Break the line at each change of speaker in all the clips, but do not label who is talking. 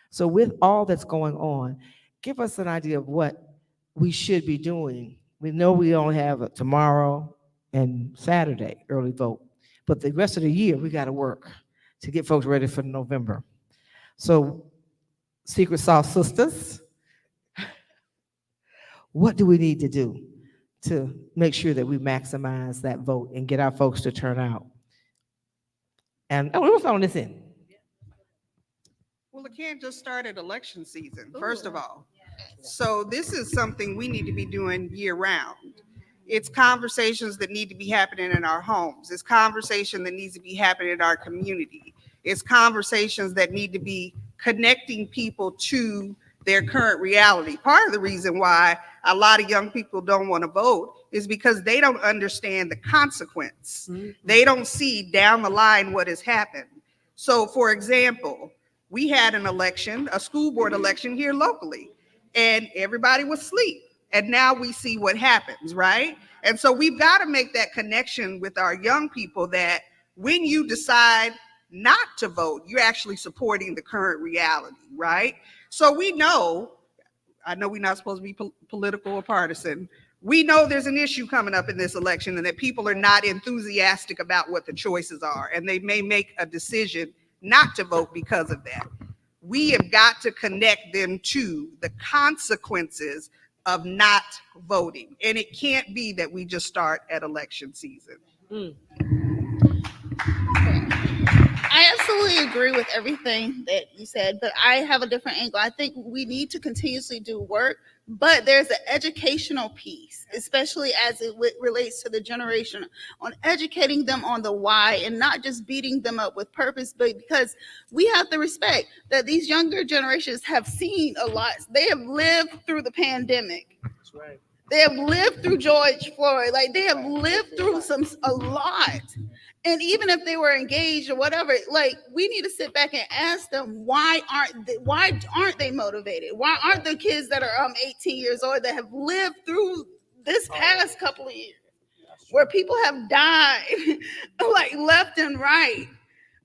So with all that's going on, give us an idea of what we should be doing. We know we only have tomorrow and Saturday early vote, but the rest of the year we got to work to get folks ready for November. So, Secret Sauce Sisters, what do we need to do to make sure that we maximize that vote and get our folks to turn out? And what's on this end?
Well, it can't just start at election season, first of all. So this is something we need to be doing year round. It's conversations that need to be happening in our homes. It's conversation that needs to be happening in our community. It's conversations that need to be connecting people to their current reality. Part of the reason why a lot of young people don't want to vote is because they don't understand the consequence. They don't see down the line what has happened. So, for example, we had an election, a school board election here locally, and everybody was asleep. And now we see what happens, right? And so we've got to make that connection with our young people that when you decide not to vote, you're actually supporting the current reality, right? So we know, I know we're not supposed to be political or partisan. We know there's an issue coming up in this election and that people are not enthusiastic about what the choices are, and they may make a decision not to vote because of that. We have got to connect them to the consequences of not voting. And it can't be that we just start at election season.
I absolutely agree with everything that you said, but I have a different angle. I think we need to continuously do work, but there's an educational piece, especially as it relates to the generation, on educating them on the why and not just beating them up with purpose, but because we have to respect that these younger generations have seen a lot. They have lived through the pandemic. That's right. They have lived through George Floyd. Like, they have lived through a lot. And even if they were engaged or whatever, like, we need to sit back and ask them, why aren't they motivated? Why aren't the kids that are 18 years old that have lived through this past couple of years where people have died like left and right?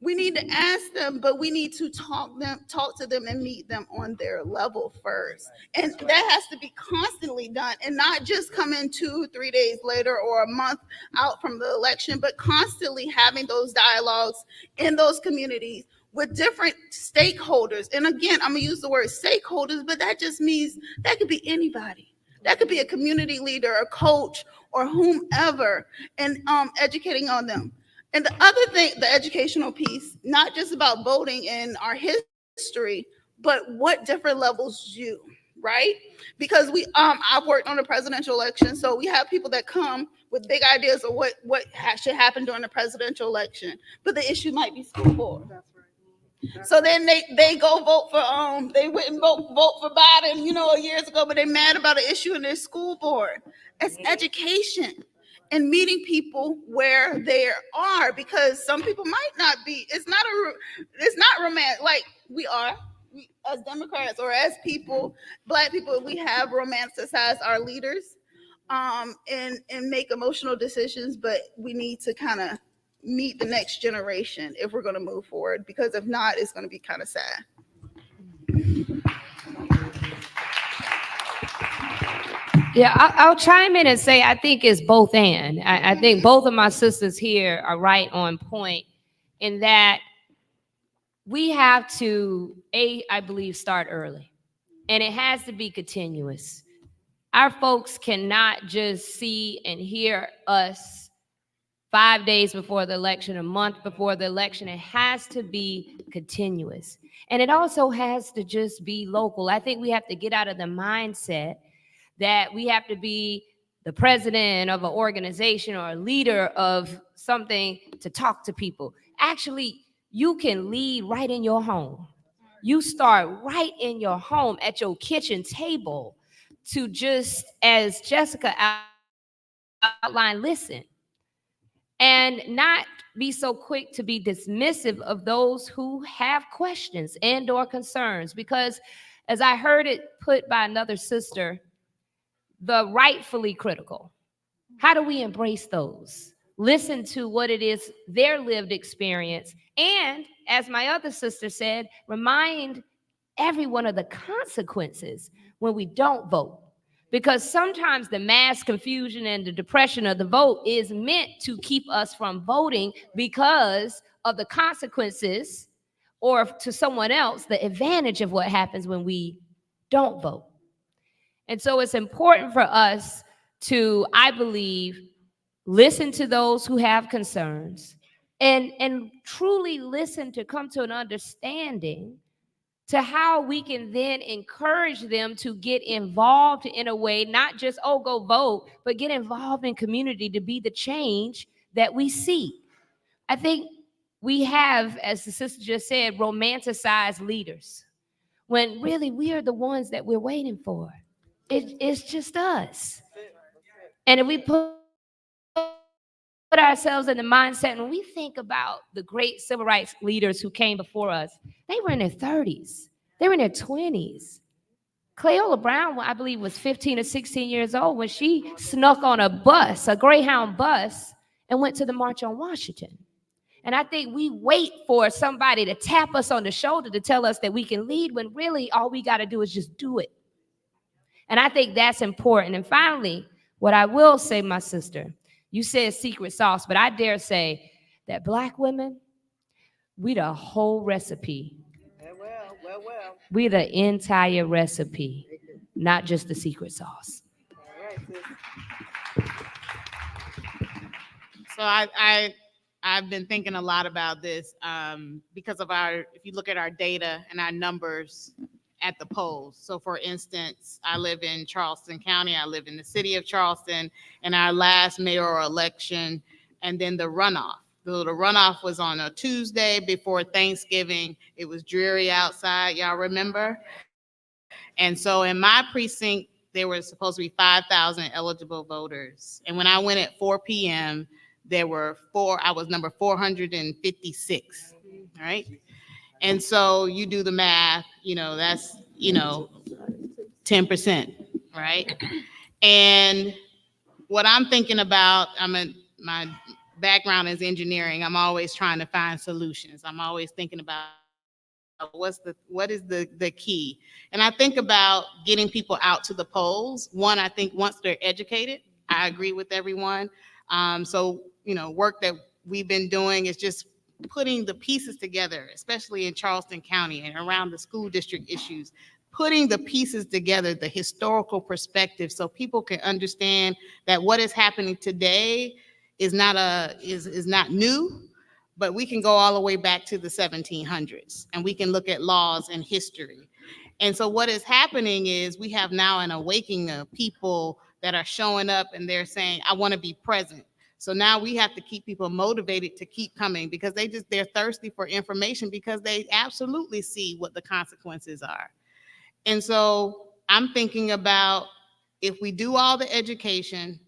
We need to ask them, but we need to talk to them and meet them on their level first. And that has to be constantly done, and not just come in 2-3 days later or a month out from the election, but constantly having those dialogues in those communities with different stakeholders. And again, I'm gonna use the word stakeholders, but that just means that could be anybody. That could be a community leader, a coach, or whomever, and educating on them. And the other thing, the educational piece, not just about voting and our history, but what different levels do, right? Because I've worked on the presidential election, so we have people that come with big ideas of what should happen during the presidential election, but the issue might be school board. So then they go vote for they went and vote for Biden, years ago, but they're mad about an issue in their school board. It's education and meeting people where they are, because some people might not be. It's not romantic like we as Democrats or as people, Black people. We have romanticized our leaders, and make emotional decisions, but we need to kind of meet the next generation if we're going to move forward, because if not, it's going to be kind of sad.
Yeah, I'll chime in and say I think it's both and. I think both of my sisters here are right on point in that we have to, I believe, start early. And it has to be continuous. Our folks cannot just see and hear us 5 days before the election, a month before the election. It has to be continuous. And it also has to just be local. I think we have to get out of the mindset that we have to be the president of an organization or a leader of something to talk to people. Actually, you can lead right in your home. You start right in your home at your kitchen table to, just as Jessica outlined, listen and not be so quick to be dismissive of those who have questions and or concerns. Because as I heard it put by another sister, the rightfully critical. How do we embrace those? Listen to what it is, their lived experience. And as my other sister said, remind every one of the consequences when we don't vote. Because sometimes the mass confusion and the depression of the vote is meant to keep us from voting because of the consequences, or to someone else, the advantage of what happens when we don't vote. And so it's important for us to, I believe, listen to those who have concerns and truly listen to come to an understanding to how we can then encourage them to get involved in a way, not just, oh, go vote, but get involved in community to be the change that we see. I think we have, as the sister just said, romanticized leaders, when really we are the ones that we're waiting for. It's just us. And if we put ourselves in the mindset, when we think about the great civil rights leaders who came before us, they were in their 30s. They were in their 20s. Cleola Brown, I believe, was 15 or 16 years old when she snuck on a bus, a Greyhound bus, and went to the March on Washington. And I think we wait for somebody to tap us on the shoulder to tell us that we can lead, when really all we got to do is just do it. And I think that's important. And finally, what I will say, my sister, you said secret sauce, but I dare say that Black women, we the whole recipe.
Well.
We the entire recipe, not just the secret sauce.
So I've been thinking a lot about this because of if you look at our data and our numbers at the polls. So for instance, I live in Charleston County. I live in the city of Charleston, and our last mayoral election, and then the runoff. The runoff was on a Tuesday before Thanksgiving. It was dreary outside, y'all remember? And so in my precinct, there were supposed to be 5,000 eligible voters. And when I went at 4 p.m., there were I was number 456, right? And so you do the math, that's, 10%, right? And what I'm thinking about, my background is engineering. I'm always trying to find solutions. I'm always thinking about what is the key. And I think about getting people out to the polls. One, I think once they're educated, I agree with everyone. So, work that we've been doing is just putting the pieces together, especially in Charleston County and around the school district issues, putting the pieces together, the historical perspective, so people can understand that what is happening today is not new, but we can go all the way back to the 1700s, and we can look at laws and history. And so what is happening is we have now an awakening of people that are showing up and they're saying, I want to be present. So now we have to keep people motivated to keep coming, because they're thirsty for information, because they absolutely see what the consequences are. And so I'm thinking about, if we do all the education,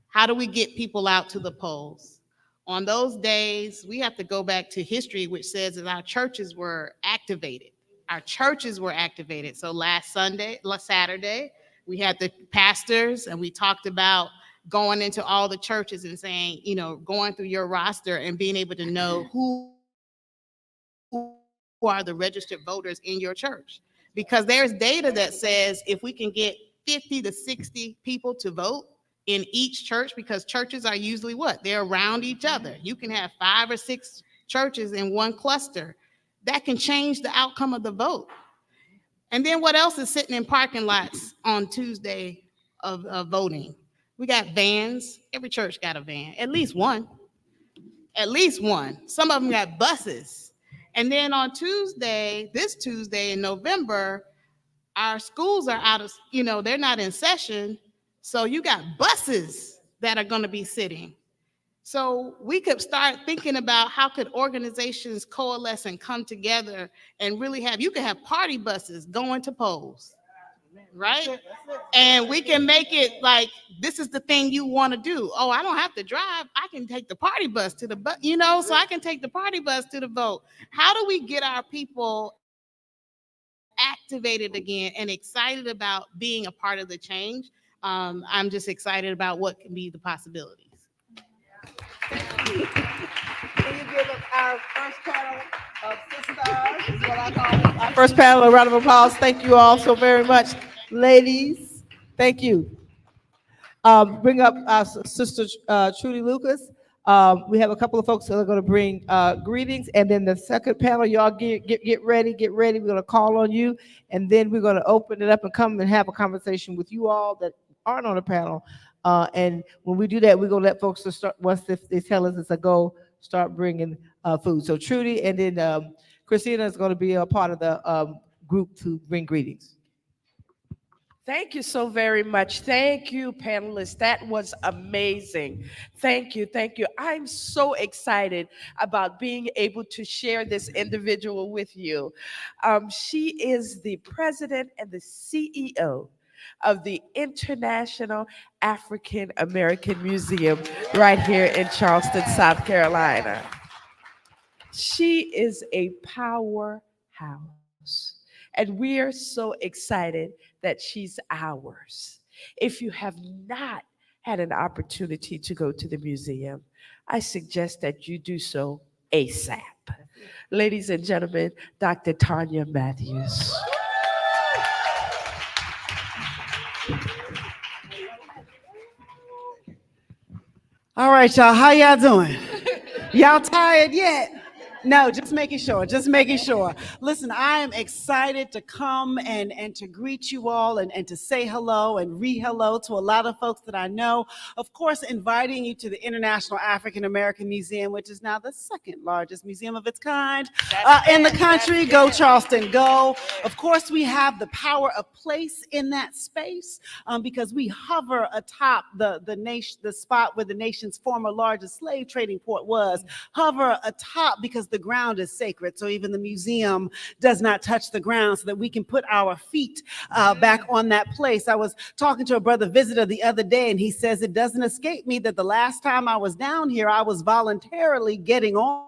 how do we get people out to the polls? On those days, we have to go back to history, which says that our churches were activated. Our churches were activated. So last Saturday, we had the pastors, and we talked about going into all the churches and saying, going through your roster and being able to know who are the registered voters in your church. Because there's data that says if we can get 50 to 60 people to vote in each church, because churches are usually they're around each other. You can have 5 or 6 churches in one cluster. That can change the outcome of the vote. And then what else is sitting in parking lots on Tuesday of voting? We got vans. Every church got a van, at least one. Some of them got buses. And then on this Tuesday in November, our schools are out of, they're not in session. So you got buses that are going to be sitting. So we could start thinking about how could organizations coalesce and come together and really you could have party buses going to polls, right? And we can make it like, this is the thing you want to do. Oh, I don't have to drive. I can take the party bus to the so I can take the party bus to the vote. How do we get our people activated again and excited about being a part of the change? I'm just excited about what can be the possibilities.
Can you give us our first panel of sisters, is what I call it?
First panel, a round of applause. Thank you all so very much. Ladies, thank you. Bring up our sister Trudy Lucas. We have a couple of folks that are going to bring greetings, and then the second panel, y'all get ready, get ready. We're going to call on you, and then we're going to open it up and come and have a conversation with you all that aren't on the panel. And when we do that, we're going to let folks to start, once they tell us it's a go, start bringing food. So Trudy and then Christina is going to be a part of the group to bring greetings.
Thank you so very much. Thank you, panelists. That was amazing. Thank you. Thank you. I'm so excited about being able to share this individual with you. She is the president and the CEO of the International African American Museum right here in Charleston, South Carolina. She is a powerhouse. And we are so excited that she's ours. If you have not had an opportunity to go to the museum, I suggest that you do so ASAP. Ladies and gentlemen, Dr. Tanya Matthews.
All right, y'all, how y'all doing? Y'all tired yet? No, just making sure, just making sure. Listen, I am excited to come and to greet you all and to say hello and re-hello to a lot of folks that I know. Of course, inviting you to the International African American Museum, which is now the second largest museum of its kind in the country. Go Charleston, go. Of course, we have the power of place in that space because we hover atop the spot where the nation's former largest slave trading port was. Hover atop because the ground is sacred, so even the museum does not touch the ground so that we can put our feet back on that place. I was talking to a brother visitor the other day, and he says, it doesn't escape me that the last time I was down here, I was voluntarily getting on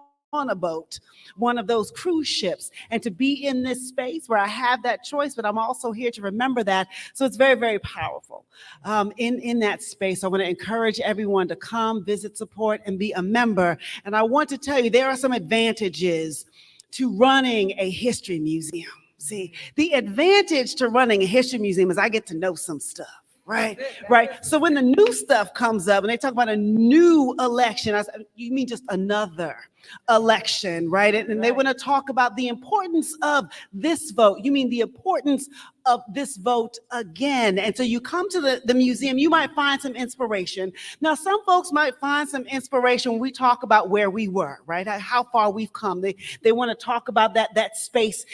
a boat, one of those cruise ships, and to be in this space where I have that choice, but I'm also here to remember that. So it's very, very powerful. In that space, I want to encourage everyone to come, visit, support, and be a member. And I want to tell you, there are some advantages to running a history museum. See, the advantage to running a history museum is I get to know some stuff. Right. So when the new stuff comes up and they talk about a new election, you mean just another election, right? And they want to talk about the importance of this vote. You mean the importance of this vote again. And so you come to the museum, you might find some inspiration. Now, some folks might find some inspiration when we talk about where we were, right? How far we've come. They want to talk about that space,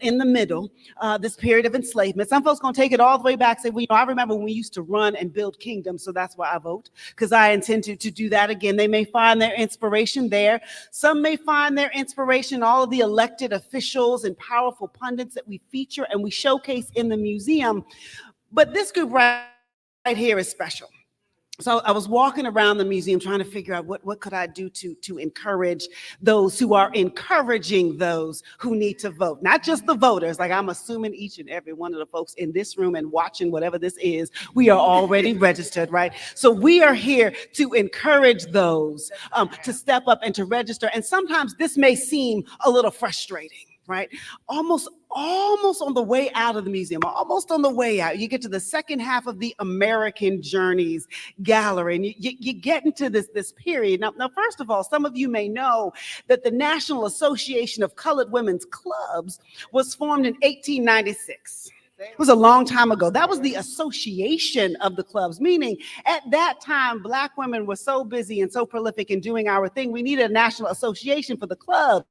in the middle, this period of enslavement. Some folks gonna take it all the way back, say, well, I remember when we used to run and build kingdoms, so that's why I vote, because I intend to do that again. They may find their inspiration there. Some may find their inspiration in all of the elected officials and powerful pundits that we feature and we showcase in the museum. But this group right here is special. So I was walking around the museum trying to figure out what could I do to encourage those who are encouraging those who need to vote. Not just the voters, like I'm assuming each and every one of the folks in this room and watching whatever this is, we are already registered, right? So we are here to encourage those to step up and to register. And sometimes this may seem a little frustrating, right? Almost on the way out of the museum, almost on the way out, you get to the second half of the American Journeys Gallery, and you get into this period. Now, first of all, some of you may know that the National Association of Colored Women's Clubs was formed in 1896. It was a long time ago. That was the association of the clubs, meaning at that time, Black women were so busy and so prolific in doing our thing, we needed a national association for the clubs.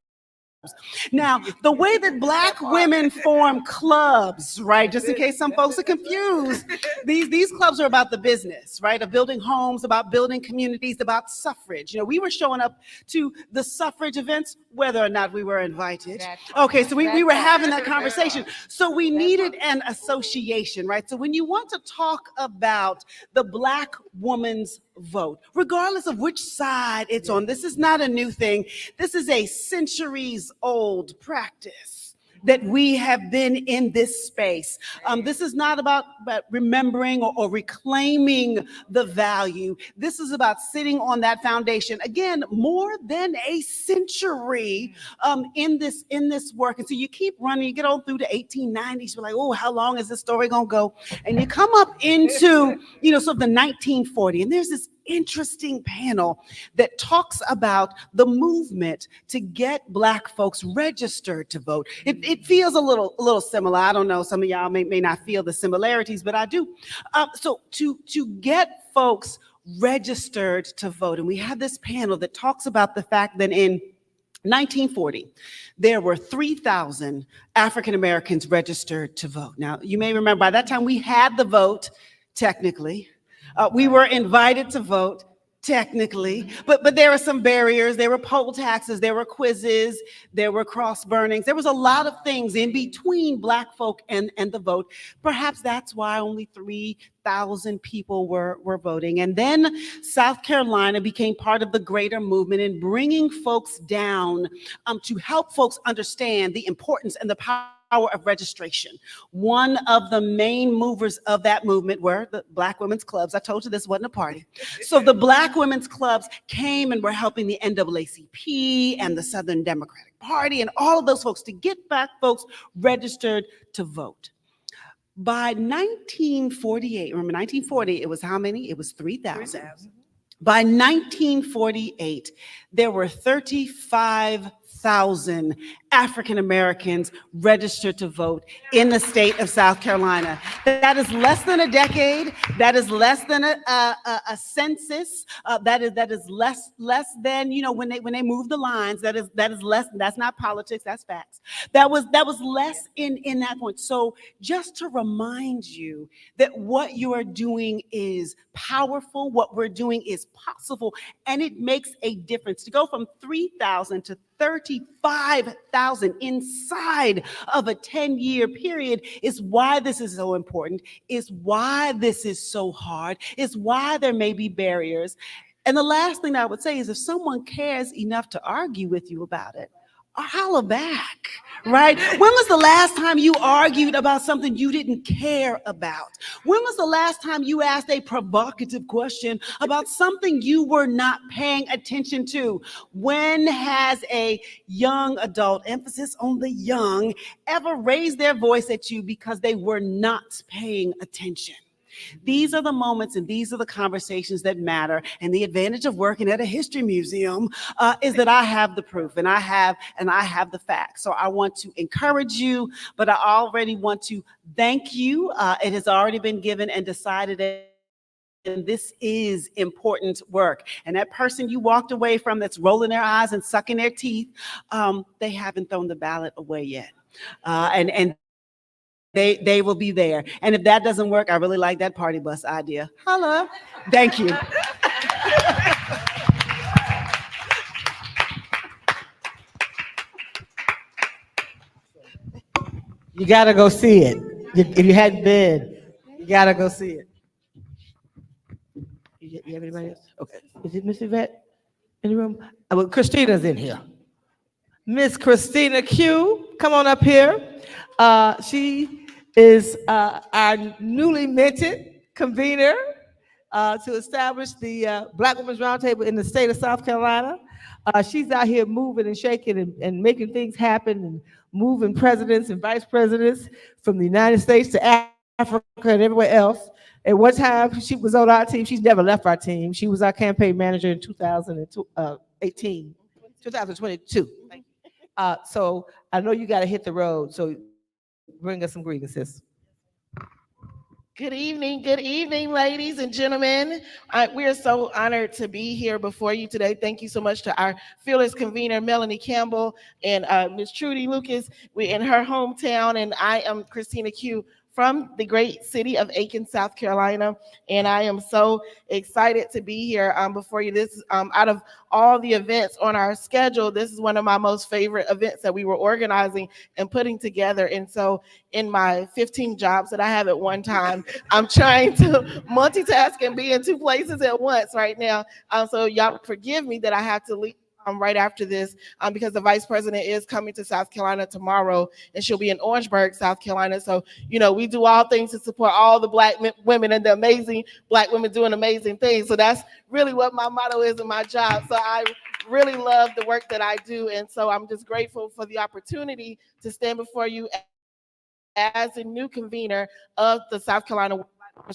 Now, the way that Black women form clubs, right, just in case some folks are confused, these clubs are about the business, right, of building homes, about building communities, about suffrage. We were showing up to the suffrage events, whether or not we were invited. Okay, so we were having that conversation. So we needed an association, right? So when you want to talk about the Black woman's vote, regardless of which side it's on, this is not a new thing. This is a centuries old practice that we have been in this space. This is not about remembering or reclaiming the value. This is about sitting on that foundation. Again, more than a century in this work. And so you keep running, you get on through the 1890s, you're like, oh, how long is this story gonna go? And you come up into, sort of the 1940, and there's this interesting panel that talks about the movement to get Black folks registered to vote. It feels a little similar. I don't know, some of y'all may not feel the similarities, but I do. So to get folks registered to vote, and we have this panel that talks about the fact that in 1940, there were 3,000 African Americans registered to vote. Now, you may remember by that time we had the vote, technically. We were invited to vote, technically, but there were some barriers. There were poll taxes, there were quizzes, there were cross burnings. There was a lot of things in between Black folk and the vote. Perhaps that's why only 3,000 people were voting. And then South Carolina became part of the greater movement in bringing folks down to help folks understand the importance and the power of registration. One of the main movers of that movement were the Black women's clubs. I told you this wasn't a party. So the Black women's clubs came and were helping the NAACP and the Southern Democratic Party and all of those folks to get Black folks registered to vote. By 1948, remember 1940, it was how many? It was 3,000. By 1948, there were 35,000 African Americans registered to vote in the state of South Carolina. That is less than a decade. That is less than a census. That is less than, when they move the lines. That is less. That's not politics. That's facts. That was less in that point. So just to remind you that what you are doing is powerful. What we're doing is possible, and it makes a difference. To go from 3,000 to 35,000 inside of a 10-year period is why this is so important, is why this is so hard, is why there may be barriers. And the last thing I would say is if someone cares enough to argue with you about it, holler back, right? When was the last time you argued about something you didn't care about? When was the last time you asked a provocative question about something you were not paying attention to? When has a young adult, emphasis on the young, ever raised their voice at you because they were not paying attention? These are the moments and these are the conversations that matter. And the advantage of working at a history museum is that I have the proof and I have the facts. So I want to encourage you, but I already want to thank you. It has already been given and decided, and this is important work. And that person you walked away from that's rolling their eyes and sucking their teeth, they haven't thrown the ballot away yet. And they will be there. And if that doesn't work, I really like that party bus idea. Holla. Thank you.
You gotta go see it. If you hadn't been, you gotta go see it. You have anybody else? Okay. Is it Miss Yvette in the room? Well, Christina's in here. Miss Christina Q, come on up here. She is our newly minted convener to establish the Black Women's Roundtable in the state of South Carolina. She's out here moving and shaking and making things happen and moving presidents and vice presidents from the United States to Africa and everywhere else. At one time, she was on our team. She's never left our team. She was our campaign manager in 2022. So I know you got to hit the road. So bring us some grievances.
Good evening, ladies and gentlemen. We are so honored to be here before you today. Thank you so much to our fearless convener, Melanie Campbell, and Ms. Trudy Lucas. We're in her hometown, and I am Christina Q from the great city of Aiken, South Carolina, and I am so excited to be here before you. This out of all the events on our schedule, this is one of my most favorite events that we were organizing and putting together. And so in my 15 jobs that I have at one time, I'm trying to multitask and be in two places at once right now. So y'all forgive me that I have to leave. right after this, because the vice president is coming to South Carolina tomorrow, and she'll be in Orangeburg, South Carolina. So, we do all things to support all the Black women and the amazing Black women doing amazing things. So that's really what my motto is in my job. So I really love the work that I do. And so I'm just grateful for the opportunity to stand before you as a new convener of the South Carolina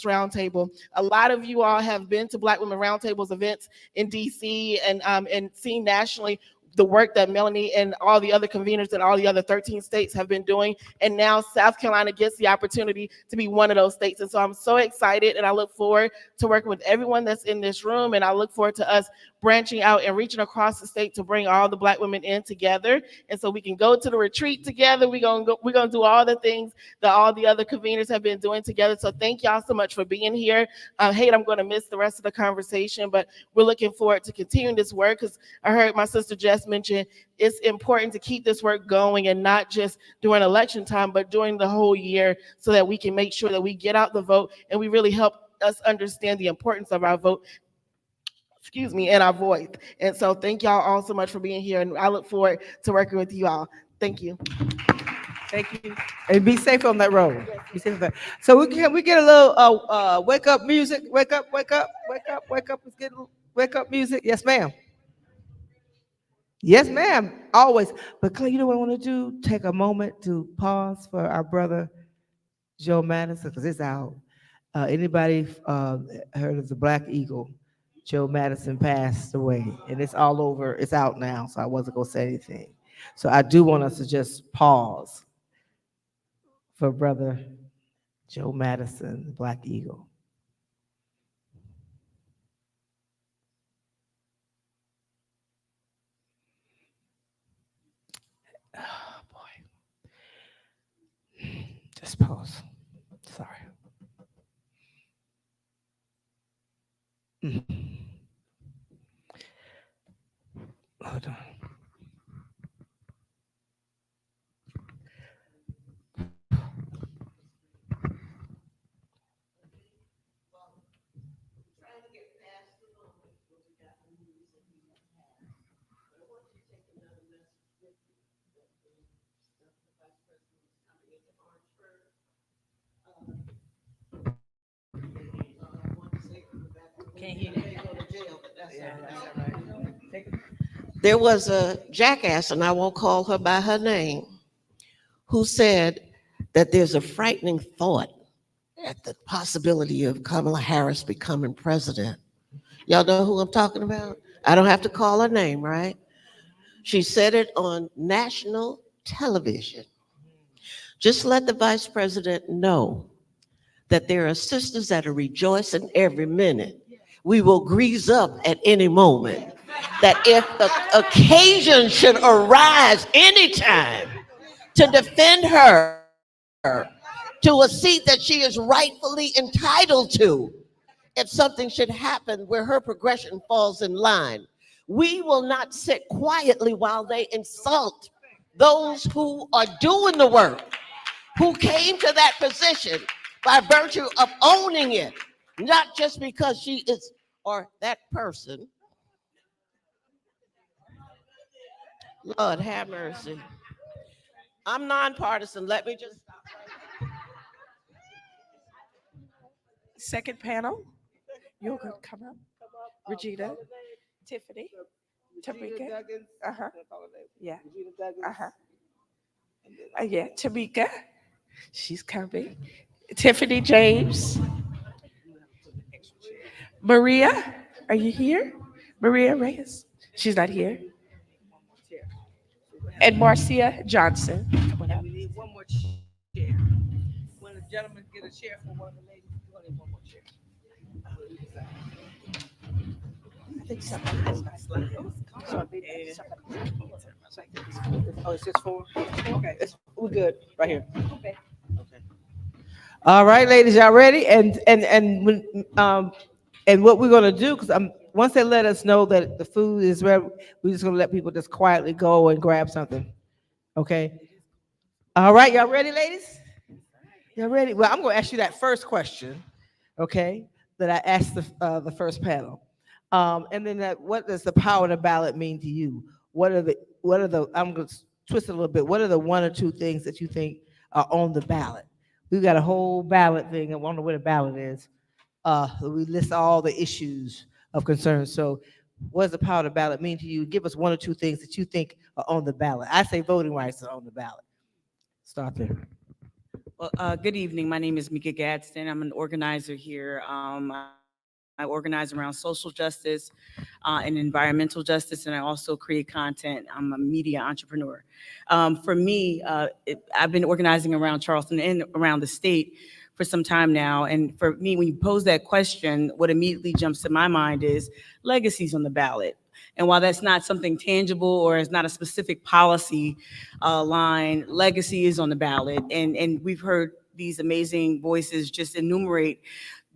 Roundtable. A lot of you all have been to Black Women Roundtables events in DC and seen nationally the work that Melanie and all the other conveners in all the other 13 states have been doing. And now South Carolina gets the opportunity to be one of those states. And so I'm so excited, and I look forward to working with everyone that's in this room. And I look forward to us branching out and reaching across the state to bring all the Black women in together. And so we can go to the retreat together. We're gonna do all the things that all the other conveners have been doing together. So thank y'all so much for being here. Hate I'm gonna miss the rest of the conversation, but we're looking forward to continuing this work, because I heard my sister Jess mention it's important to keep this work going, and not just during election time, but during the whole year, so that we can make sure that we get out the vote and we really help us understand the importance of our vote, and our voice. And so thank y'all all so much for being here, and I look forward to working with you all. Thank you.
Thank you. And be safe on that road. Be safe on that. So we get a little wake up music. Wake up, wake up, wake up, wake up. Let's get wake up music. Yes, ma'am. Yes, ma'am. Always. But Clay, you know what I want to do? Take a moment to pause for our brother Joe Madison, because it's out. Anybody heard of the Black Eagle? Joe Madison passed away, and it's all over. It's out now, so I wasn't gonna say anything. So I do want us to just pause for brother Joe Madison, the Black Eagle. Oh boy. Just pause. Sorry. Hold on.
There was a jackass, and I won't call her by her name, who said that there's a frightening thought at the possibility of Kamala Harris becoming president. Y'all know who I'm talking about? I don't have to call her name, right? She said it on national television. Just let the vice president know that there are sisters that are rejoicing every minute. We will grease up at any moment. That if the occasion should arise anytime to defend her to a seat that she is rightfully entitled to, if something should happen where her progression falls in line, we will not sit quietly while they insult those who are doing the work, who came to that position by virtue of owning it, not just because she is or that person. Lord have mercy. I'm nonpartisan. Let me just stop.
Second panel, you're going to come up. Regina, Tiffany, Tamika. Uh-huh. Yeah. Uh-huh. Yeah, Tamika. She's coming. Tiffany James. Maria, are you here? Maria Reyes. She's not here. And Marcia Johnson. Come on up.
We need one more chair. When the gentleman get a chair for one of the ladies, we're gonna need one more chair. I think something has not slid. Oh, it's just four? Okay, we're good, right here. Okay. All right, ladies, y'all ready? And what we're gonna do, because once they let us know that the food is ready, we're just gonna let people just quietly go and grab something. Okay? All right, y'all ready, ladies? Y'all ready? Well, I'm gonna ask you that first question, okay, that I asked the first panel. And then what does the power of the ballot mean to you? I'm going to twist it a little bit. What are the one or two things that you think are on the ballot? We've got a whole ballot thing. I wonder what a ballot is. We list all the issues of concern. So what does the power of the ballot mean to you? Give us one or two things that you think are on the ballot. I say voting rights are on the ballot. Start there.
Well, good evening. My name is Mika Gadsden. I'm an organizer here. I organize around social justice and environmental justice, and I also create content. I'm a media entrepreneur. For me, I've been organizing around Charleston and around the state for some time now. And for me, when you pose that question, what immediately jumps to my mind is legacies on the ballot. And while that's not something tangible or is not a specific policy line, legacy is on the ballot. And we've heard these amazing voices just enumerate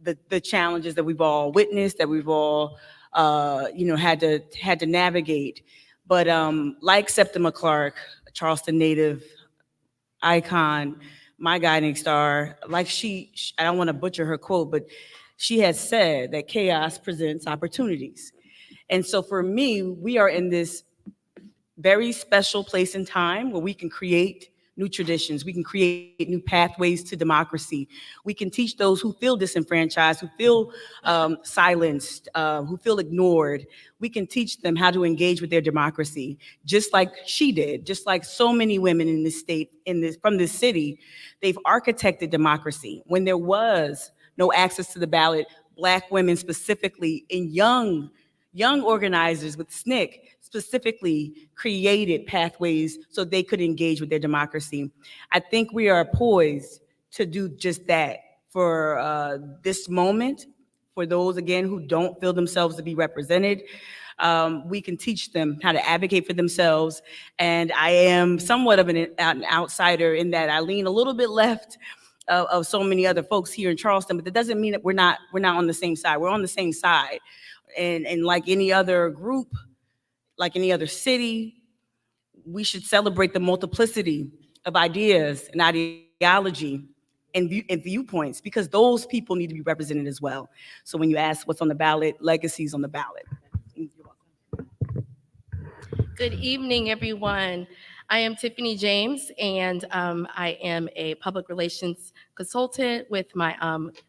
the challenges that we've all witnessed, that we've all had to navigate. But like Septima Clark, a Charleston native icon, my guiding star, like I don't want to butcher her quote, but she has said that chaos presents opportunities. And so for me, we are in this very special place in time where we can create new traditions. We can create new pathways to democracy. We can teach those who feel disenfranchised, who feel silenced, who feel ignored. We can teach them how to engage with their democracy, just like she did, just like so many women in this state, from this city. They've architected democracy. When there was no access to the ballot, Black women specifically, and young organizers with SNCC specifically created pathways so they could engage with their democracy. I think we are poised to do just that for this moment. For those, again, who don't feel themselves to be represented, we can teach them how to advocate for themselves. And I am somewhat of an outsider in that I lean a little bit left of so many other folks here in Charleston, but that doesn't mean that we're not on the same side. We're on the same side. And like any other group, like any other city, we should celebrate the multiplicity of ideas and ideology and viewpoints, because those people need to be represented as well. So when you ask what's on the ballot, legacies on the ballot.
Good evening, everyone. I am Tiffany James, and I am a public relations consultant with my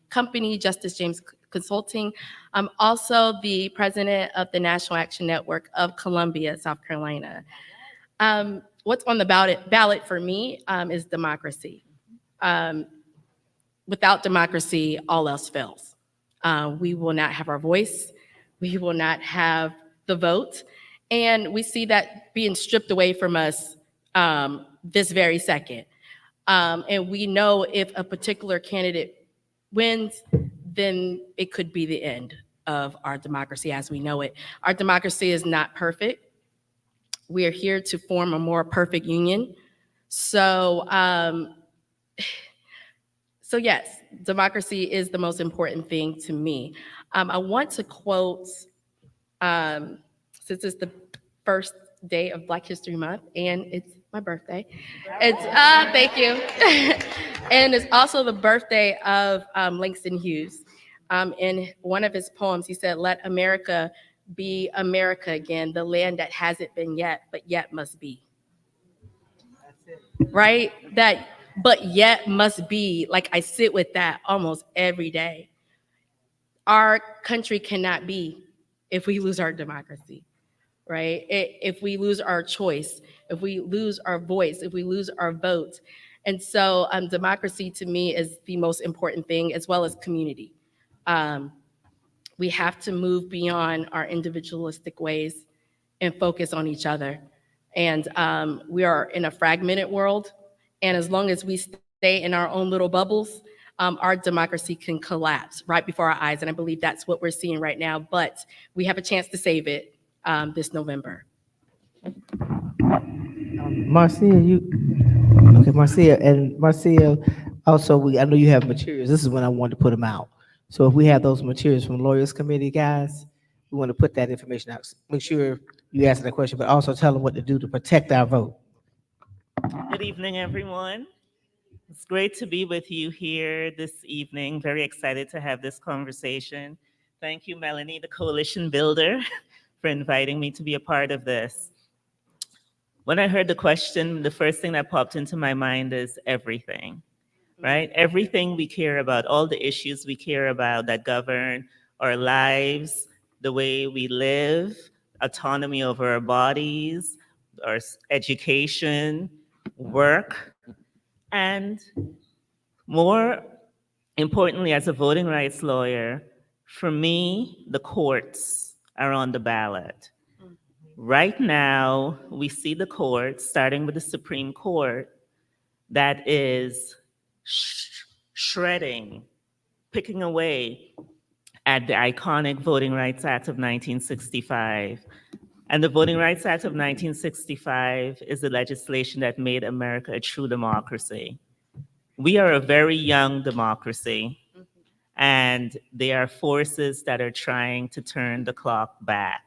company, Justice James Consulting. I'm also the president of the National Action Network of Columbia, South Carolina. What's on the ballot for me is democracy. Without democracy, all else fails. We will not have our voice. We will not have the vote. And we see that being stripped away from us this very second. And we know if a particular candidate wins, then it could be the end of our democracy as we know it. Our democracy is not perfect. We are here to form a more perfect union. So yes, democracy is the most important thing to me. I want to quote, since it's the first day of Black History Month and it's my birthday. It's thank you. And it's also the birthday of Langston Hughes. In one of his poems, he said, "Let America be America again, the land that hasn't been yet, but yet must be." Right? That but yet must be, like I sit with that almost every day. Our country cannot be if we lose our democracy, right? If we lose our choice, if we lose our voice, if we lose our vote. And so democracy to me is the most important thing, as well as community. We have to move beyond our individualistic ways and focus on each other. And we are in a fragmented world. And as long as we stay in our own little bubbles, our democracy can collapse right before our eyes. And I believe that's what we're seeing right now. But we have a chance to save it this November.
Marcia, Marcia, also, I know you have materials. This is when I wanted to put them out. So if we have those materials from Lawyers Committee, guys, we want to put that information out. Make sure you answer that question, but also tell them what to do to protect our vote.
Good evening, everyone. It's great to be with you here this evening. Very excited to have this conversation. Thank you, Melanie, the coalition builder, for inviting me to be a part of this. When I heard the question, the first thing that popped into my mind is everything, right? Everything we care about, all the issues we care about that govern our lives, the way we live, autonomy over our bodies, our education, work, and more importantly, as a voting rights lawyer, for me, the courts are on the ballot. Right now, we see the courts, starting with the Supreme Court, that is shredding, picking away at the iconic Voting Rights Act of 1965. And the Voting Rights Act of 1965 is the legislation that made America a true democracy. We are a very young democracy, and there are forces that are trying to turn the clock back,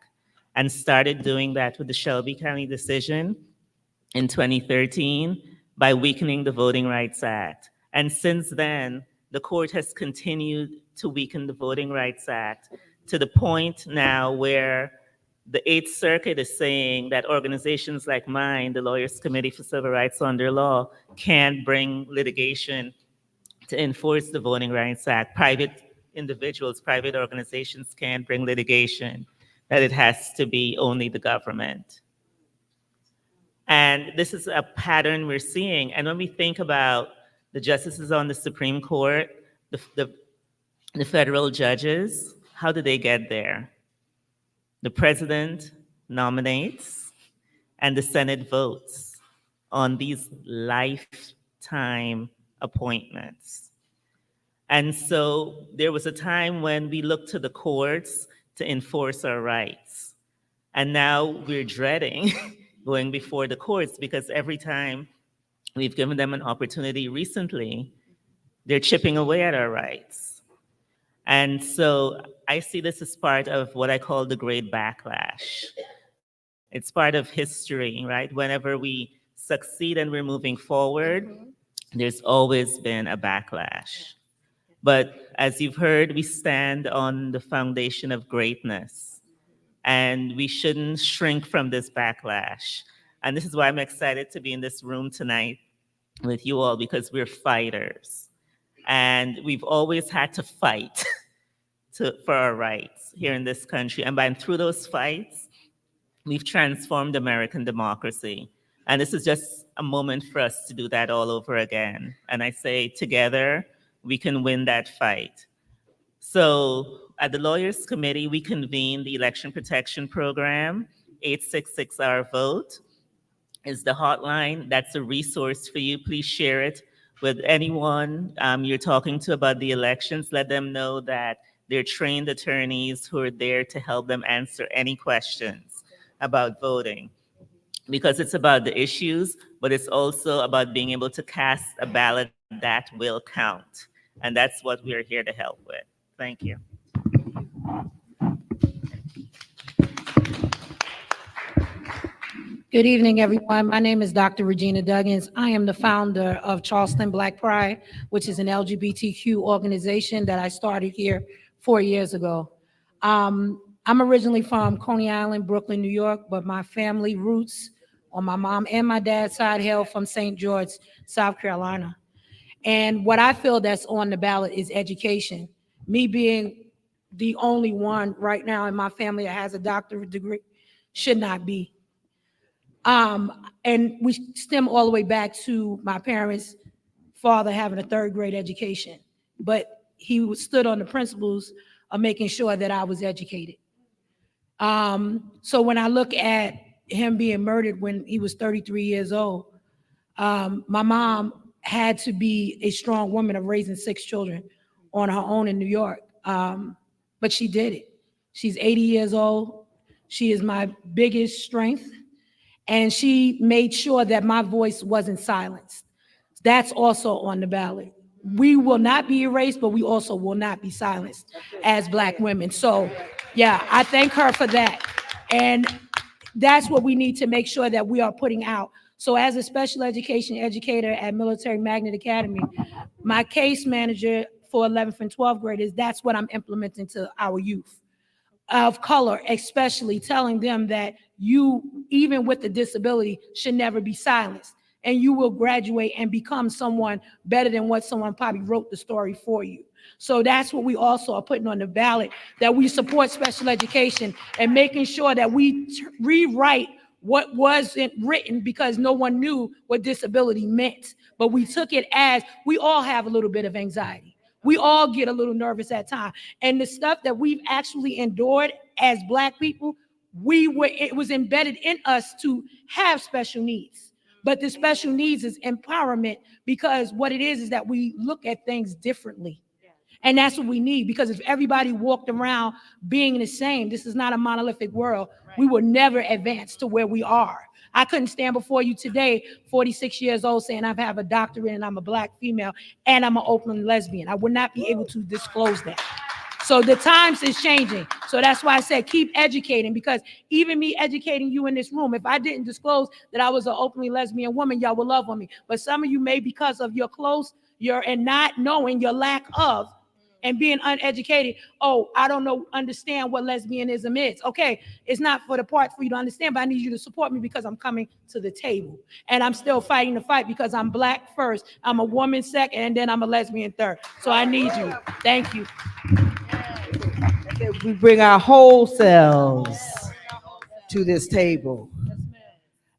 and started doing that with the Shelby County decision in 2013 by weakening the Voting Rights Act. And since then, the court has continued to weaken the Voting Rights Act to the point now where the Eighth Circuit is saying that organizations like mine, the Lawyers Committee for Civil Rights Under Law, can't bring litigation to enforce the Voting Rights Act. Private individuals, private organizations can't bring litigation, that it has to be only the government. And this is a pattern we're seeing. And when we think about the justices on the Supreme Court, the federal judges, how do they get there? The president nominates and the Senate votes on these lifetime appointments. And so there was a time when we looked to the courts to enforce our rights. And now we're dreading going before the courts because every time we've given them an opportunity recently, they're chipping away at our rights. And so I see this as part of what I call the great backlash. It's part of history, right? Whenever we succeed and we're moving forward, there's always been a backlash. But as you've heard, we stand on the foundation of greatness, and we shouldn't shrink from this backlash. And this is why I'm excited to be in this room tonight with you all, because we're fighters. And we've always had to fight for our rights here in this country. And through those fights, we've transformed American democracy. And this is just a moment for us to do that all over again. And I say together, we can win that fight. So at the Lawyers Committee, we convene the Election Protection Program. 866 Our Vote is the hotline. That's a resource for you. Please share it with anyone you're talking to about the elections. Let them know that they're trained attorneys who are there to help them answer any questions about voting. Because it's about the issues, but it's also about being able to cast a ballot that will count. And that's what we're here to help with. Thank you.
Good evening, everyone. My name is Dr. Regina Duggins. I am the founder of Charleston Black Pride, which is an LGBTQ organization that I started here 4 years ago. I'm originally from Coney Island, Brooklyn, New York, but my family roots on my mom and my dad's side hail from St. George, South Carolina. And what I feel that's on the ballot is education. Me being the only one right now in my family that has a doctorate degree should not be. And we stem all the way back to my parents' father having a third grade education, but he stood on the principles of making sure that I was educated. So when I look at him being murdered when he was 33 years old, my mom had to be a strong woman of raising 6 children on her own in New York. But she did it. She's 80 years old. She is my biggest strength. And she made sure that my voice wasn't silenced. That's also on the ballot. We will not be erased, but we also will not be silenced as Black women. So yeah, I thank her for that. And that's what we need to make sure that we are putting out. So as a special education educator at Military Magnet Academy, my case manager for 11th and 12th graders, that's what I'm implementing to our youth of color, especially telling them that you, even with the disability, should never be silenced. And you will graduate and become someone better than what someone probably wrote the story for you. So that's what we also are putting on the ballot, that we support special education and making sure that we rewrite what wasn't written because no one knew what disability meant. But we took it as we all have a little bit of anxiety. We all get a little nervous at times. And the stuff that we've actually endured as Black people, it was embedded in us to have special needs. But the special needs is empowerment, because what it is that we look at things differently. And that's what we need, because if everybody walked around being the same, this is not a monolithic world, we will never advance to where we are. I couldn't stand before you today, 46 years old, saying I have a doctorate and I'm a Black female and I'm an open lesbian. I would not be able to disclose that. So the times is changing. So that's why I said keep educating, because even me educating you in this room, if I didn't disclose that I was an openly lesbian woman, y'all would love on me. But some of you may, because of your and not knowing your lack of and being uneducated, oh, I don't understand what lesbianism is. Okay, it's not for the part for you to understand, but I need you to support me because I'm coming to the table. And I'm still fighting the fight because I'm Black first, I'm a woman second, and then I'm a lesbian third. So I need you. Thank you.
We bring our whole selves to this table.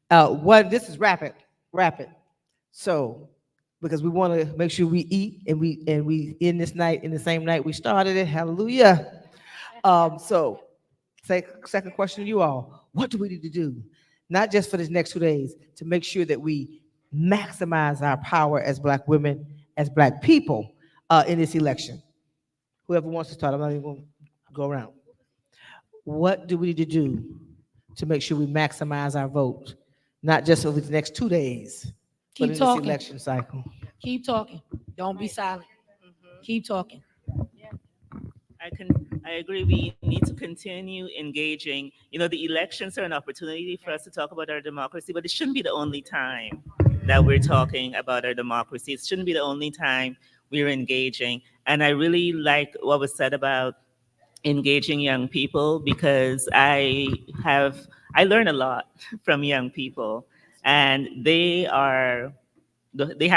This is rapid. So, because we want to make sure we eat and we end this night in the same night we started it. Hallelujah. So, second question to you all: what do we need to do, not just for this next 2 days, to make sure that we maximize our power as Black women, as Black people, in this election? Whoever wants to start, I'm not even going to go around. What do we need to do to make sure we maximize our vote, not just over the next 2 days, but in
Talking.
this election cycle?
Keep talking. Don't be silent. Keep talking.
I agree. We need to continue engaging. You know, the elections are an opportunity for us to talk about our democracy, but it shouldn't be the only time that we're talking about our democracy. It shouldn't be the only time we're engaging. And I really like what was said about engaging young people, because I learn a lot from young people, and they have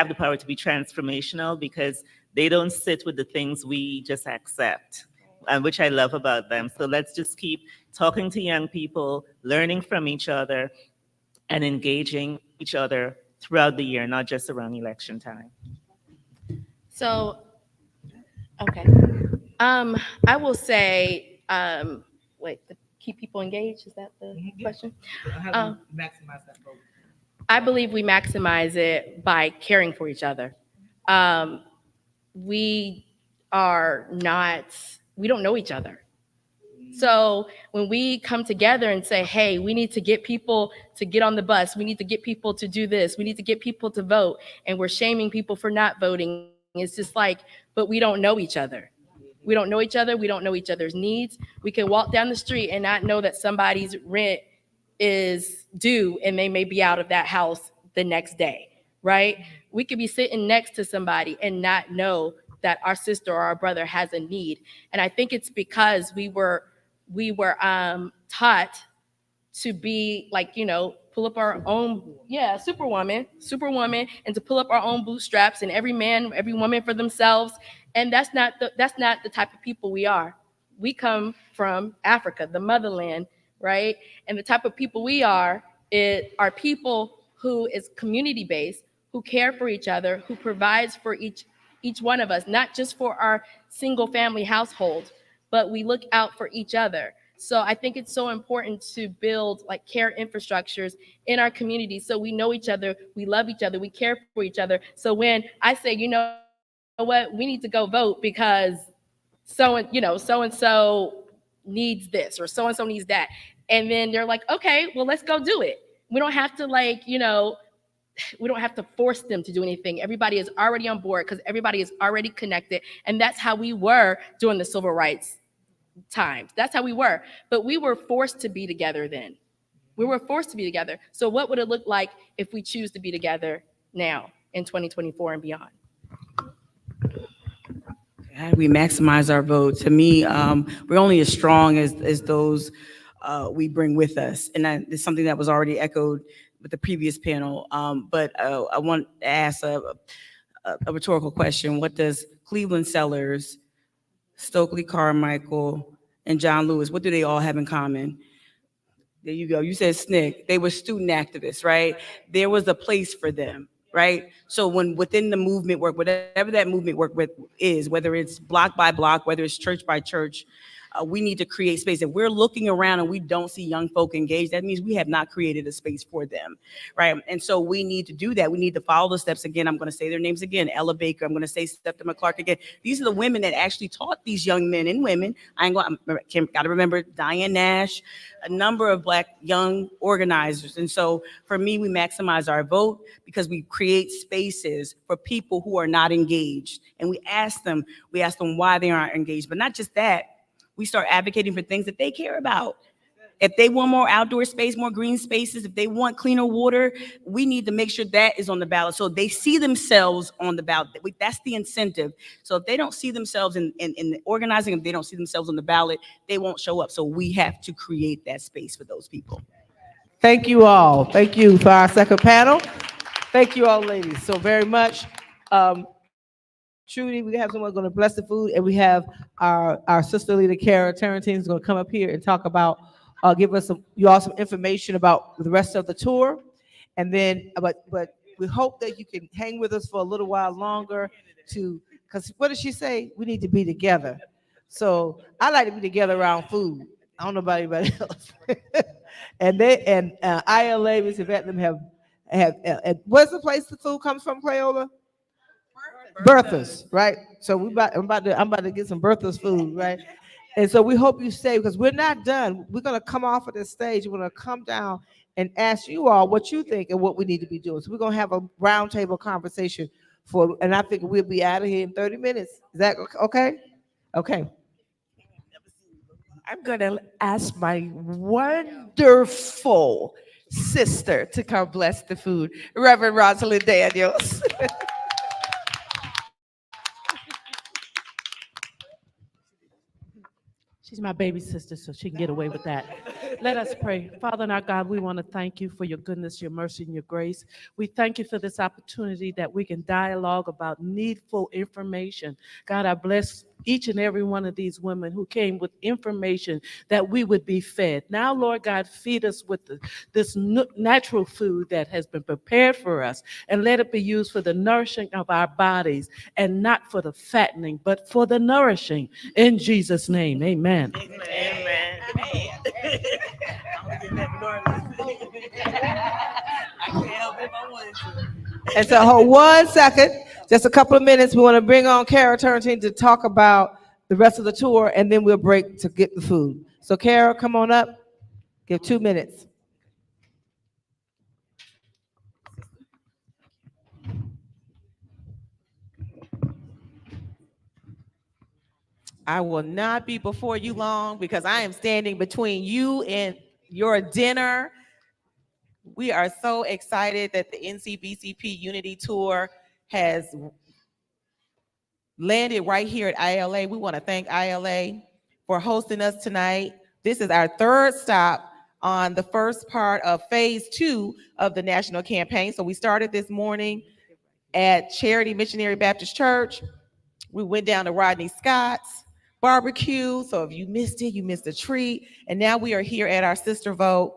the power to be transformational because they don't sit with the things we just accept, and which I love about them. So let's just keep talking to young people, learning from each other, and engaging each other throughout the year, not just around election time.
So, okay. I will say, keep people engaged. Is that the question?
How do we maximize that vote?
I believe we maximize it by caring for each other. We don't know each other. So when we come together and say, hey, we need to get people to get on the bus, we need to get people to do this, we need to get people to vote, and we're shaming people for not voting, it's just like, but we don't know each other. We don't know each other. We don't know each other's needs. We can walk down the street and not know that somebody's rent is due and they may be out of that house the next day, right? We could be sitting next to somebody and not know that our sister or our brother has a need. And I think it's because we were taught to be like, pull up our own, superwoman, and to pull up our own bootstraps, and every man, every woman for themselves. And that's not the type of people we are. We come from Africa, the motherland, right? And the type of people we are people who is community-based, who care for each other, who provides for each one of us, not just for our single family household, but we look out for each other. So I think it's so important to build like care infrastructures in our community so we know each other, we love each other, we care for each other. So when I say, you know what, we need to go vote because so-and-so needs this or so-and-so needs that. And then they're like, okay, well, let's go do it. We don't have to we don't have to force them to do anything. Everybody is already on board because everybody is already connected. And that's how we were during the civil rights times. That's how we were. But we were forced to be together then. We were forced to be together. So what would it look like if we choose to be together now in 2024 and beyond?
We maximize our vote. To me, we're only as strong as those we bring with us. And it's something that was already echoed with the previous panel. But I want to ask a rhetorical question. What does Cleveland Sellers, Stokely Carmichael, and John Lewis, what do they all have in common? There you go. You said SNCC. They were student activists, right? There was a place for them, right? So when within the movement work, whatever that movement work with is, whether it's block by block, whether it's church by church, we need to create space. If we're looking around and we don't see young folk engaged, that means we have not created a space for them, right? And so we need to do that. We need to follow the steps again. I'm going to say their names again. Ella Baker. I'm going to say Septima Clark again. These are the women that actually taught these young men and women. Got to remember Diane Nash, a number of Black young organizers. And so for me, we maximize our vote because we create spaces for people who are not engaged. And we ask them why they aren't engaged. But not just that, we start advocating for things that they care about. If they want more outdoor space, more green spaces, if they want cleaner water, we need to make sure that is on the ballot. So they see themselves on the ballot. That's the incentive. So if they don't see themselves in the organizing, if they don't see themselves on the ballot, they won't show up. So we have to create that space for those people.
Thank you all. Thank you for our second panel. Thank you all, ladies, so very much. Trudy, we have someone going to bless the food, and we have our sister leader, Kara Tarantine, is going to come up here and talk about, give us some information about the rest of the tour. And then, but we hope that you can hang with us for a little while longer because what did she say? We need to be together. So I like to be together around food. I don't know about anybody else. and ILA, Miss Yvette, them have where's the place the food comes from, Crayola? Bertha's, right? So I'm about to get some Bertha's food, right? And so we hope you stay because we're not done. We're gonna come off of this stage. We're gonna come down and ask you all what you think and what we need to be doing. So we're gonna have a roundtable conversation and I think we'll be out of here in 30 minutes. Is that okay? Okay.
I'm going to ask my wonderful sister to come bless the food, Reverend Rosalind Daniels.
She's my baby sister, so she can get away with that. Let us pray. Father and our God, we want to thank you for your goodness, your mercy, and your grace. We thank you for this opportunity that we can dialogue about needful information. God, I bless each and every one of these women who came with information that we would be fed. Now, Lord God, feed us with this natural food that has been prepared for us, and let it be used for the nourishing of our bodies and not for the fattening, but for the nourishing. In Jesus' name, amen.
Amen.
And so hold 1 second, just a couple of minutes. We want to bring on Kara Turntine to talk about the rest of the tour, and then we'll break to get the food. So Kara, come on up. Give 2 minutes.
I will not be before you long because I am standing between you and your dinner. We are so excited that the NCBCP Unity Tour has landed right here at ILA. We want to thank ILA for hosting us tonight. This is our third stop on the first part of phase 2 of the national campaign. So we started this morning at Charity Missionary Baptist Church. We went down to Rodney Scott's barbecue. So if you missed it, you missed a treat. And now we are here at our sister vote.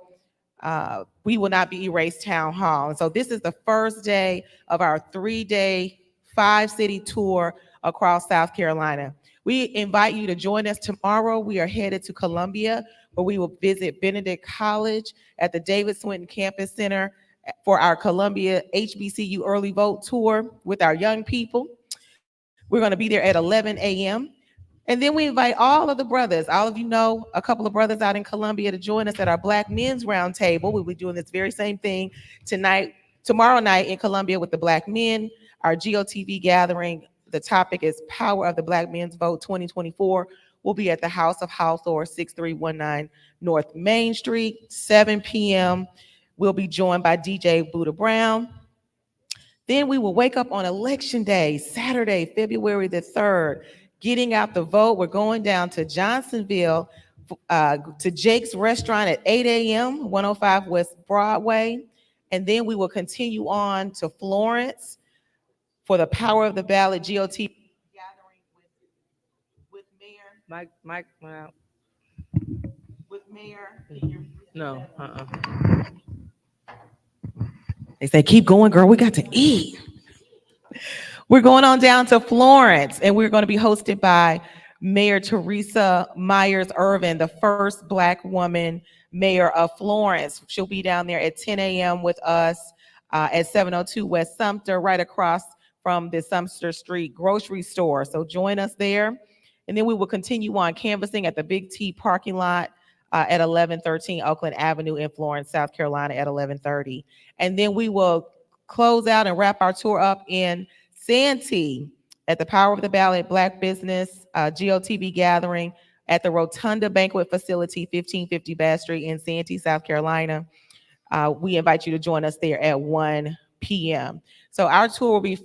We will not be erased Townhall. And so this is the first day of our 3-day, 5-city tour across South Carolina. We invite you to join us tomorrow. We are headed to Columbia, where we will visit Benedict College at the David Swinton Campus Center for our Columbia HBCU early vote tour with our young people. We're going to be there at 11 a.m. And then we invite all of the brothers, all of you know a couple of brothers out in Columbia, to join us at our Black Men's Roundtable. We'll be doing this very same thing tomorrow night in Columbia with the Black men. Our GOTV gathering, the topic is Power of the Black Men's Vote 2024. We'll be at the House of Hawthorne, 6319 North Main Street, 7 p.m. We'll be joined by DJ Buddha Brown. Then we will wake up on Election Day, Saturday, February the 3rd, getting out the vote. We're going down to Johnsonville to Jake's Restaurant at 8 a.m., 105 West Broadway. And then we will continue on to Florence for the Power of the Ballot GOT gathering with Mayor.
Mike,
With Mayor.
no,
They say, keep going, girl. We got to eat. We're going on down to Florence, and we're going to be hosted by Mayor Teresa Myers Irvin, the first Black woman mayor of Florence. She'll be down there at 10 a.m. with us at 702 West Sumter, right across from the Sumter Street grocery store. So join us there. And then we will continue on canvassing at the Big T parking lot at 1113 Oakland Avenue in Florence, South Carolina at 1130. And then we will close out and wrap our tour up in Santee at the Power of the Ballot Black Business GOTV gathering at the Rotunda Banquet Facility, 1550 Bass Street in Santee, South Carolina. We invite you to join us there at 1 p.m. So our tour will be,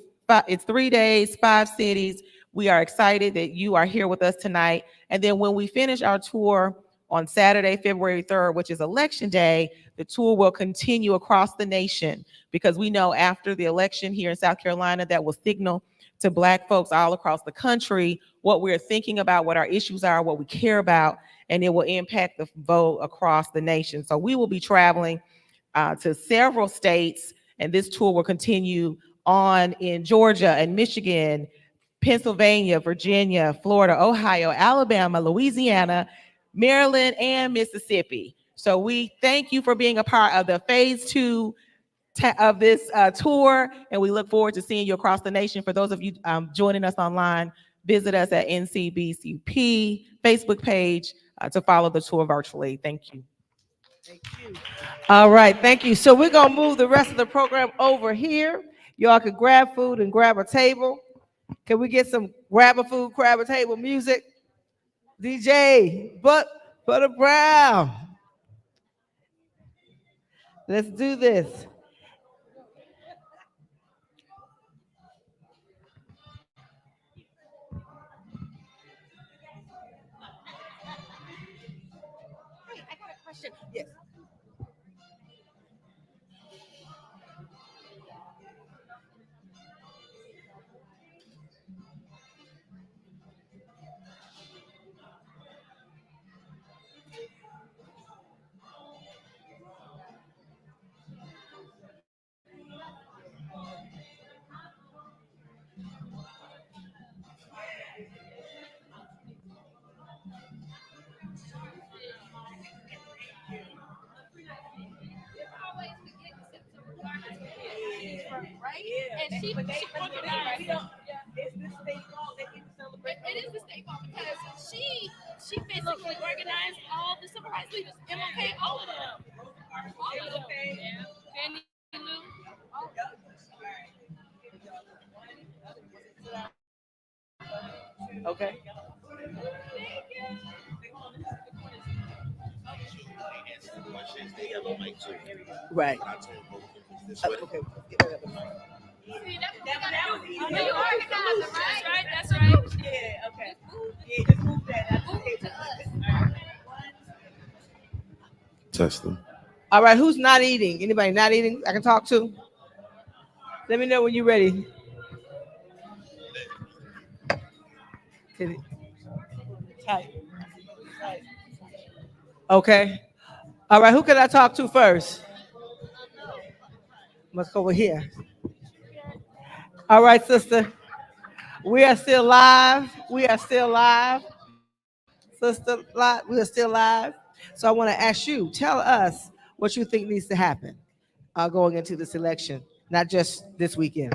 it's 3 days, 5 cities. We are excited that you are here with us tonight. And then when we finish our tour on Saturday, February 3rd, which is Election Day, the tour will continue across the nation, because we know after the election here in South Carolina, that will signal to Black folks all across the country what we're thinking about, what our issues are, what we care about, and it will impact the vote across the nation. So we will be traveling to several states, and this tour will continue on in Georgia and Michigan, Pennsylvania, Virginia, Florida, Ohio, Alabama, Louisiana, Maryland, and Mississippi. So we thank you for being a part of the phase 2 of this tour, and we look forward to seeing you across the nation. For those of you joining us online, visit us at NCBCP Facebook page to follow the tour virtually. Thank you.
All right, thank you. So we're gonna move the rest of the program over here. Y'all can grab food and grab a table. Can we get some grab a food, grab a table music? DJ, Butter Brown. Let's do this.
Yes.
And she organized. It is the state ball because she basically organized all the civil rights leaders, MLK, all of them. All of them. Fannie Lou.
Okay. Right. Okay.
See, that's what we gotta do. You organize them, right? That's right.
Yeah, okay. Yeah, just move that.
Test them.
All right, who's not eating? Anybody not eating I can talk to? Let me know when you're ready. Okay. All right, who can I talk to first? Let's go over here. All right, sister. We are still live. We are still live. Sister, we are still live. So I want to ask you, tell us what you think needs to happen going into this election, not just this weekend.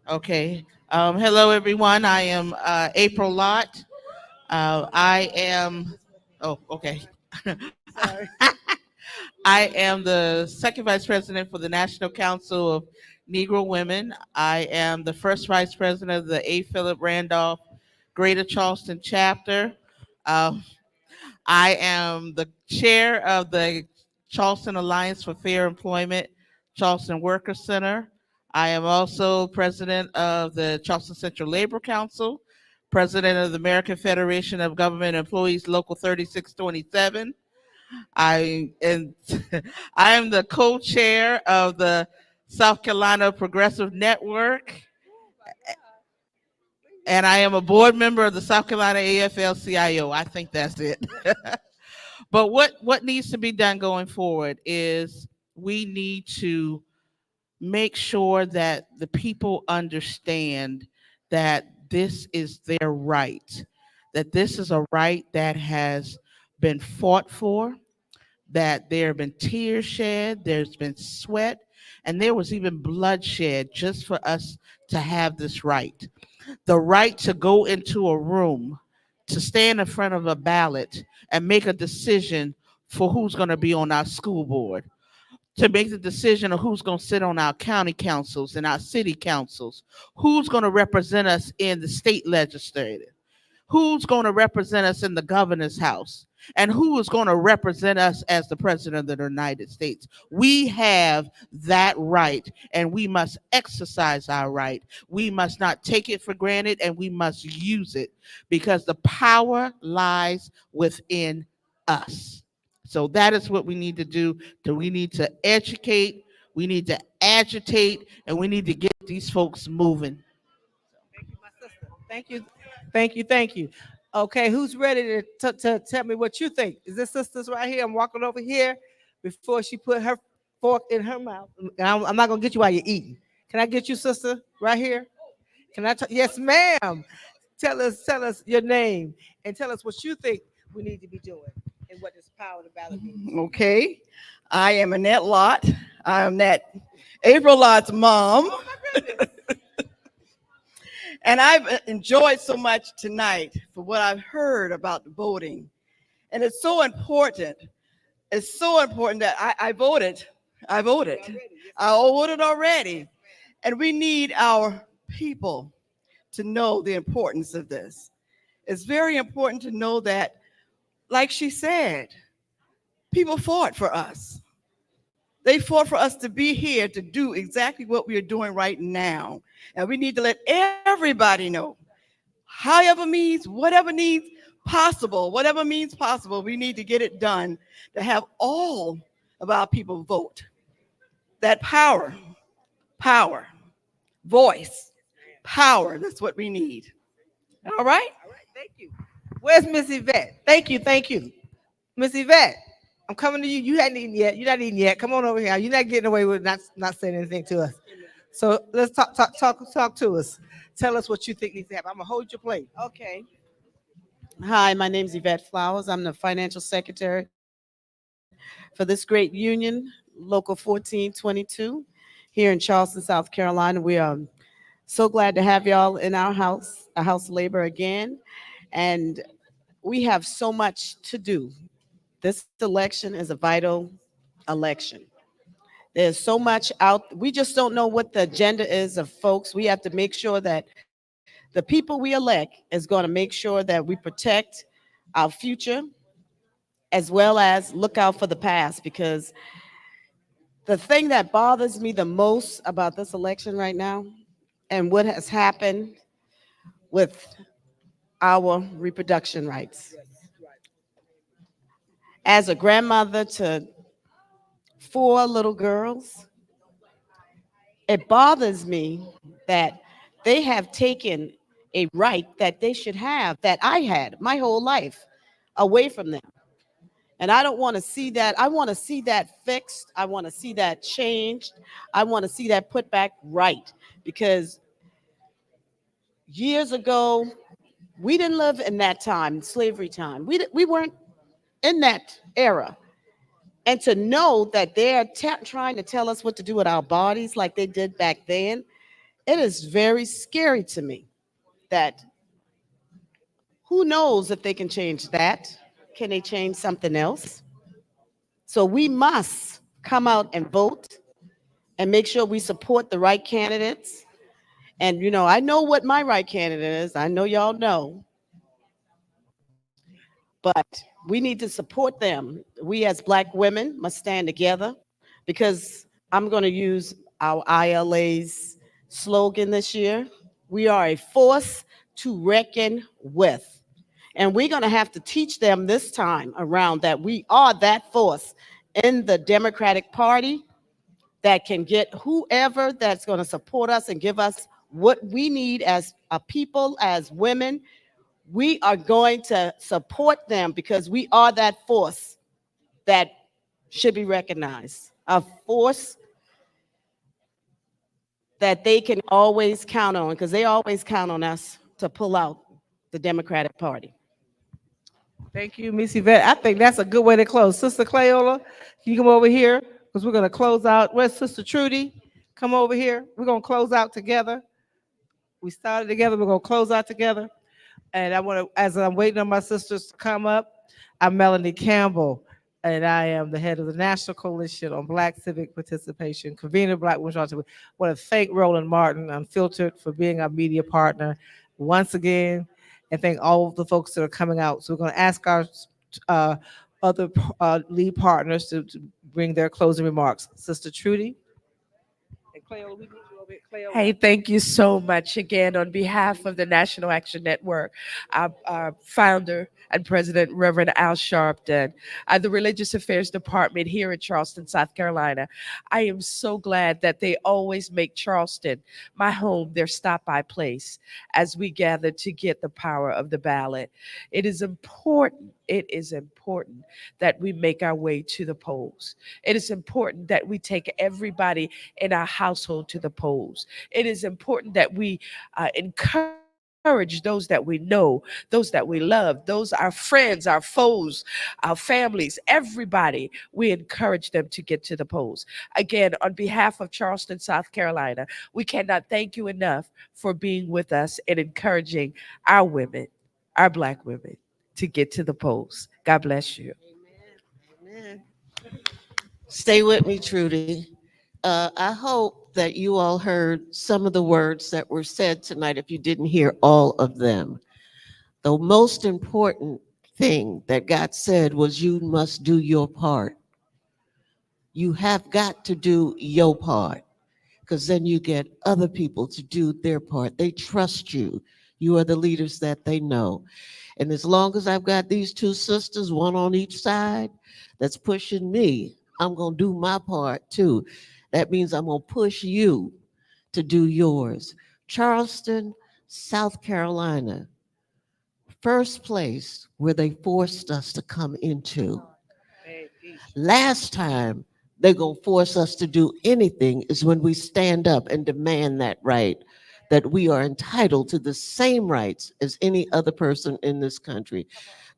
Okay. Hello, everyone. I am April Lott. I am, oh, okay.
Sorry.
I am the second vice president for the National Council of Negro Women. I am the first vice president of the A. Philip Randolph Greater Charleston chapter. I am the chair of the Charleston Alliance for Fair Employment, Charleston Workers Center. I am also president of the Charleston Central Labor Council. president of the American Federation of Government Employees, Local 3627. I am, I am the co-chair of the South Carolina Progressive Network, and I am a board member of the South Carolina AFL-CIO. I think that's it. But what needs to be done going forward is we need to make sure that the people understand that this is their right, that this is a right that has been fought for, that there have been tears shed, there's been sweat, and there was even bloodshed just for us to have this right. The right to go into a room, to stand in front of a ballot and make a decision for who's going to be on our school board, to make the decision of who's going to sit on our county councils and our city councils, who's going to represent us in the state legislature, who's going to represent us in the governor's house, and who is going to represent us as the president of the United States. We have that right, and we must exercise our right. We must not take it for granted, and we must use it, because the power lies within us. So that is what we need to do. We need to educate, we need to agitate, and we need to get these folks moving.
Thank you. Thank you. Thank you. Okay, who's ready to tell me what you think? Is this sisters right here? I'm walking over here before she put her fork in her mouth. I'm not gonna get you while you're eating. Can I get you, sister, right here? Can I? Yes, ma'am. Tell us your name and tell us what you think we need to be doing and what this power of the ballot means.
Okay. I am Annette Lott. I am that April Lott's mom. And I've enjoyed so much tonight for what I've heard about the voting. And it's so important. It's so important that I voted. I voted. I voted already. And we need our people to know the importance of this. It's very important to know that, like she said, people fought for us. They fought for us to be here to do exactly what we are doing right now. And we need to let everybody know, however means, whatever needs possible, whatever means possible, we need to get it done to have all of our people vote. That power, voice, power, that's what we need. All right?
All right, thank you. Where's Miss Yvette? Thank you. Miss Yvette, I'm coming to you. You hadn't eaten yet. You're not eating yet. Come on over here. You're not getting away with not saying anything to us. So let's talk to us. Tell us what you think needs to happen. I'm gonna hold your plate.
Okay. Hi, my name is Yvette Flowers. I'm the financial secretary for this great union, Local 1422, here in Charleston, South Carolina. We are so glad to have y'all in our House of Labor again. And we have so much to do. This election is a vital election. There's so much out. We just don't know what the agenda is of folks. We have to make sure that the people we elect is going to make sure that we protect our future as well as look out for the past, because the thing that bothers me the most about this election right now and what has happened with our reproduction rights. As a grandmother to 4 little girls, it bothers me that they have taken a right that they should have, that I had my whole life, away from them. And I don't want to see that. I want to see that fixed. I want to see that changed. I want to see that put back right. Because years ago, we didn't live in that time, slavery time. We weren't in that era. And to know that they're trying to tell us what to do with our bodies like they did back then, it is very scary to me that who knows if they can change that? Can they change something else? So we must come out and vote and make sure we support the right candidates. And, you know, I know what my right candidate is. I know y'all know. But we need to support them. We as Black women must stand together, because I'm going to use our ILA's slogan this year. We are a force to reckon with. And we're going to have to teach them this time around that we are that force in the Democratic Party that can get whoever that's going to support us and give us what we need as a people, as women. We are going to support them because we are that force that should be recognized, a force that they can always count on, because they always count on us to pull out the Democratic Party.
Thank you, Miss Yvette. I think that's a good way to close. Sister Cleola, can you come over here? Because we're going to close out. Where's Sister Trudy? Come over here. We're going to close out together. We started together. We're going to close out together. And I want to, as I'm waiting on my sisters to come up, I'm Melanie Campbell, and I am the head of the National Coalition on Black Civic Participation, convener Black Women's Roundtable. I want to thank Roland Martin, Unfiltered, for being our media partner once again, and thank all of the folks that are coming out. So we're going to ask our other lead partners to bring their closing remarks. Sister Trudy. And Cleola, we need you over here. Cleola.
Hey, thank you so much again on behalf of the National Action Network, our founder and president, Reverend Al Sharpton, the Religious Affairs Department here in Charleston, South Carolina. I am so glad that they always make Charleston, my home, their stop-by place as we gather to get the power of the ballot. It is important that we make our way to the polls. It is important that we take everybody in our household to the polls. It is important that we encourage those that we know, those that we love, those our friends, our foes, our families, everybody, we encourage them to get to the polls. Again, on behalf of Charleston, South Carolina, we cannot thank you enough for being with us and encouraging our women, our Black women, to get to the polls. God bless you.
Amen. Stay with me, Trudy. I hope that you all heard some of the words that were said tonight if you didn't hear all of them. The most important thing that God said was you must do your part. You have got to do your part, because then you get other people to do their part. They trust you. You are the leaders that they know. And as long as I've got these two sisters, one on each side, that's pushing me, I'm going to do my part too. That means I'm going to push you to do yours. Charleston, South Carolina, first place where they forced us to come into. Last time they're going to force us to do anything is when we stand up and demand that right, that we are entitled to the same rights as any other person in this country.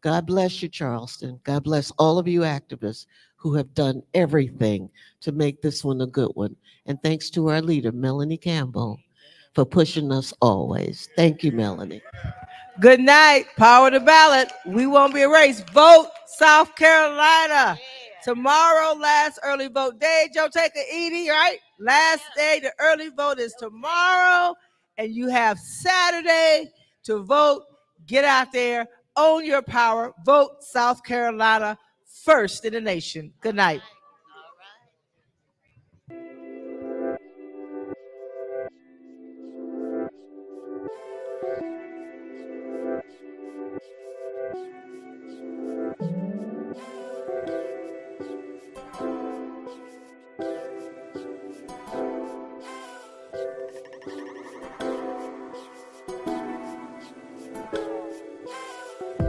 God bless you, Charleston. God bless all of you activists who have done everything to make this one a good one. And thanks to our leader, Melanie Campbell, for pushing us always. Thank you, Melanie.
Good night. Power the ballot. We won't be erased. Vote South Carolina. Tomorrow, last early vote day. Joe Taker, Edie, right? Last day, the early vote is tomorrow. And you have Saturday to vote. Get out there. Own your power. Vote South Carolina first in the nation. Good night.